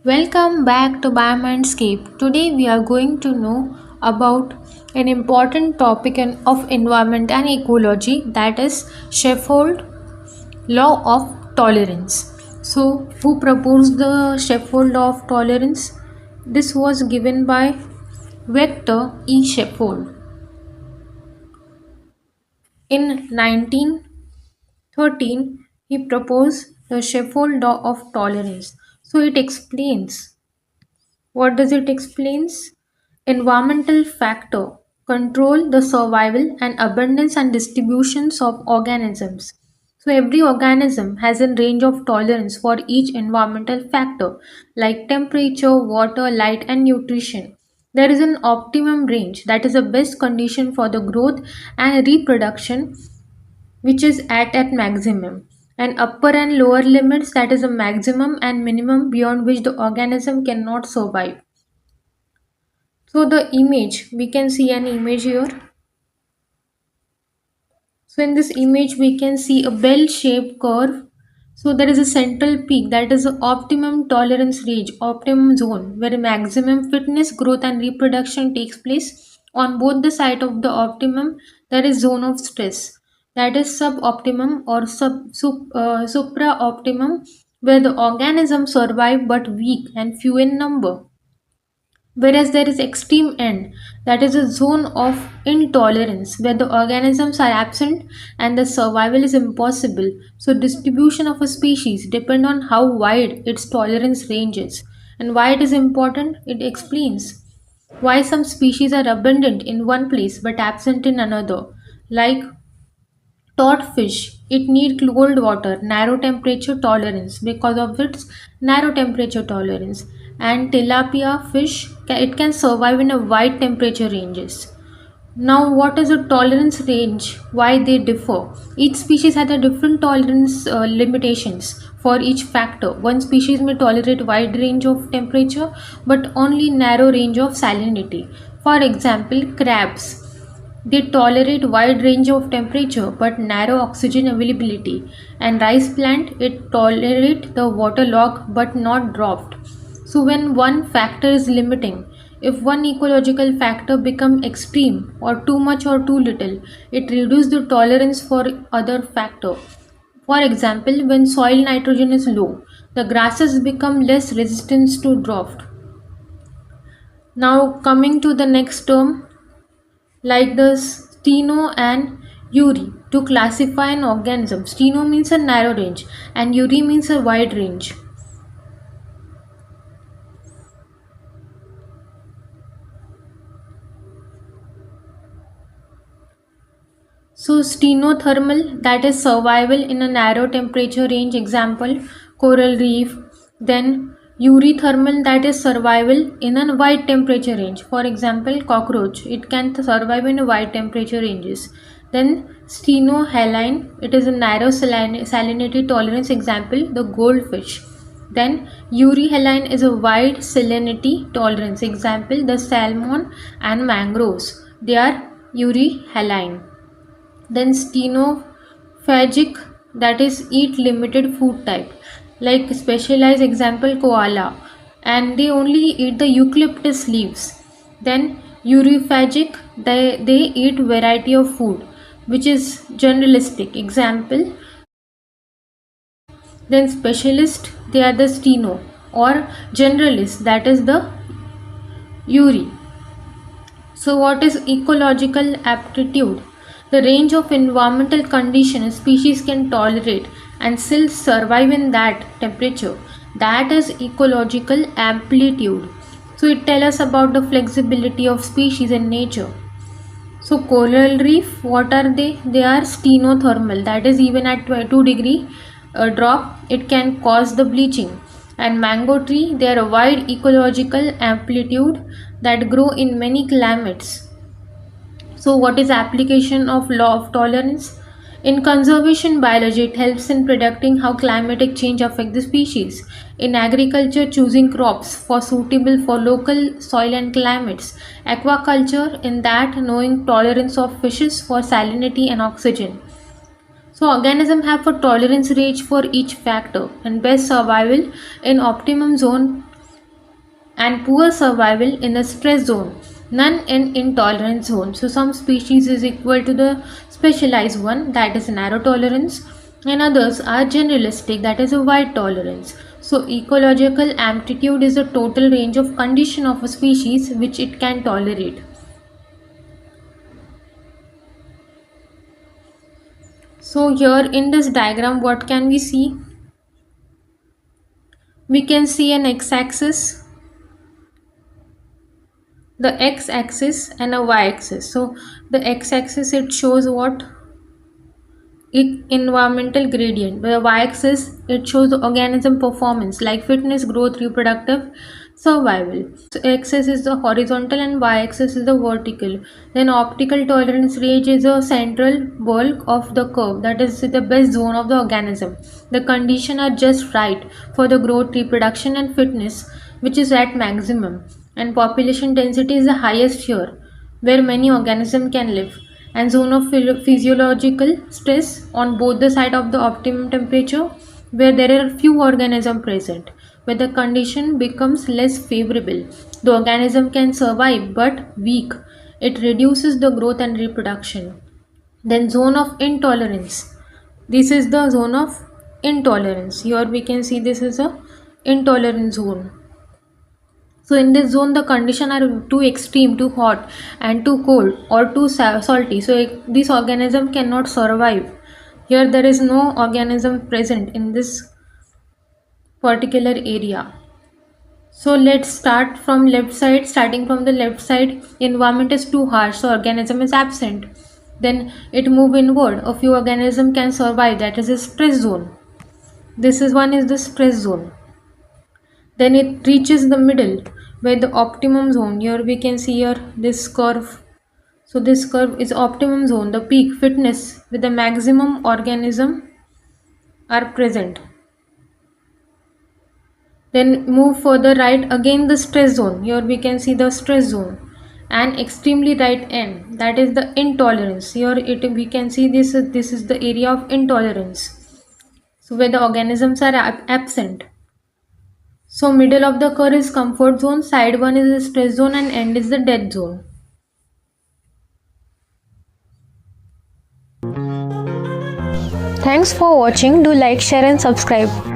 Welcome back to BioMindscape. Today we are going to know about an important topic of environment and ecology, that is Shelford law of tolerance. So, who proposed the Shelford law of tolerance? This was given by Victor E. Shelford in 1913. He proposed the Shelford law of tolerance. So, it explains. What does it explains? Environmental factor control the survival and abundance and distributions of organisms. So every organism has a range of tolerance for each environmental factor like temperature, water, light and nutrition. There is an optimum range, that is the best condition for the growth and reproduction, which is at maximum, and upper and lower limits, that is a maximum and minimum beyond which the organism cannot survive. So the image, we can see an image here. So in this image, we can see a bell-shaped curve. So there is a central peak, that is the optimum tolerance range, optimum zone, where maximum fitness, growth and reproduction takes place. On both the side of the optimum, there is zone of stress, that is suboptimum or supra-optimum, where the organisms survive but weak and few in number. Whereas there is extreme end, that is a zone of intolerance where the organisms are absent and the survival is impossible. So distribution of a species depend on how wide its tolerance range is. And why it is important? It explains why some species are abundant in one place but absent in another. Like Swordfish, it needs cold water, narrow temperature tolerance because of its narrow temperature tolerance. And tilapia fish, it can survive in a wide temperature ranges. Now, what is the tolerance range? Why they differ? Each species has a different tolerance limitations for each factor. One species may tolerate wide range of temperature, but only narrow range of salinity. For example, crabs. They tolerate wide range of temperature but narrow oxygen availability, and rice plant it tolerate the waterlog but not drought. So when one factor is limiting, if one ecological factor become extreme or too much or too little, it reduces the tolerance for other factor. For example, when soil nitrogen is low, the grasses become less resistant to drought. Now coming to the next term, like the steno and uri, to classify an organism. Steno means a narrow range and uri means a wide range. So stenothermal, that is survival in a narrow temperature range, example coral reef. Then eurythermal, that is survival in a wide temperature range, for example cockroach, it can survive in a wide temperature ranges. Then stenohaline, it is a narrow salinity tolerance, example the goldfish. Then euryhaline is a wide salinity tolerance, example the salmon and mangroves, they are euryhaline. Then stenophagic, that is eat limited food type, like specialized example koala, and they only eat the eucalyptus leaves. Then uriphagic, they eat variety of food, which is generalistic, example. Then specialist, they are the steno, or generalist, that is the uri. So, what is ecological aptitude? The range of environmental conditions a species can tolerate and still survive in that temperature. That is ecological amplitude. So, it tells us about the flexibility of species in nature. So, coral reef, what are they? They are stenothermal, that is, even at 2-degree drop, it can cause the bleaching. And mango tree, they are a wide ecological amplitude that grow in many climates. So what is application of law of tolerance? In conservation biology, it helps in predicting how climatic change affect the species. In agriculture, choosing crops for suitable for local soil and climates. Aquaculture, in that knowing tolerance of fishes for salinity and oxygen. So organisms have a tolerance range for each factor and best survival in optimum zone and poor survival in a stress zone, none in intolerance zone. So some species is equal to the specialized one, that is narrow tolerance, and others are generalistic, that is a wide tolerance. So ecological amplitude is the total range of condition of a species which it can tolerate. So here in this diagram, what can we see? We can see an x-axis, the x-axis and a y-axis. So the x-axis, it shows what? Environmental gradient. The y-axis, it shows the organism performance like fitness, growth, reproductive, survival. So axis is the horizontal and y-axis is the vertical. Then optical tolerance range is a central bulk of the curve, that is the best zone of the organism. The conditions are just right for the growth, reproduction and fitness, which is at maximum, and population density is the highest here where many organisms can live, and zone of physiological stress on both the side of the optimum temperature where there are few organisms present, where the condition becomes less favorable. The organism can survive but weak. It reduces the growth and reproduction. Then zone of intolerance. This is the zone of intolerance. Here we can see this is a intolerance zone. So in this zone, the conditions are too extreme, too hot and too cold or too salty. So this organism cannot survive. Here there is no organism present in this particular area. So let's start from left side. Starting from the left side, environment is too harsh, so organism is absent. Then it move inward. A few organism can survive. That is a stress zone. This is one is the stress zone. Then it reaches the middle where the optimum zone. Here we can see here this curve. So this curve is optimum zone, the peak fitness with the maximum organism are present. Then move further right, again the stress zone. Here we can see the stress zone and extremely right end, that is the intolerance. Here we can see this is the area of intolerance. So where the organisms are absent. So middle of the curve is comfort zone, side one is the stress zone and end is the death zone. Thanks for watching. Do like, share and subscribe.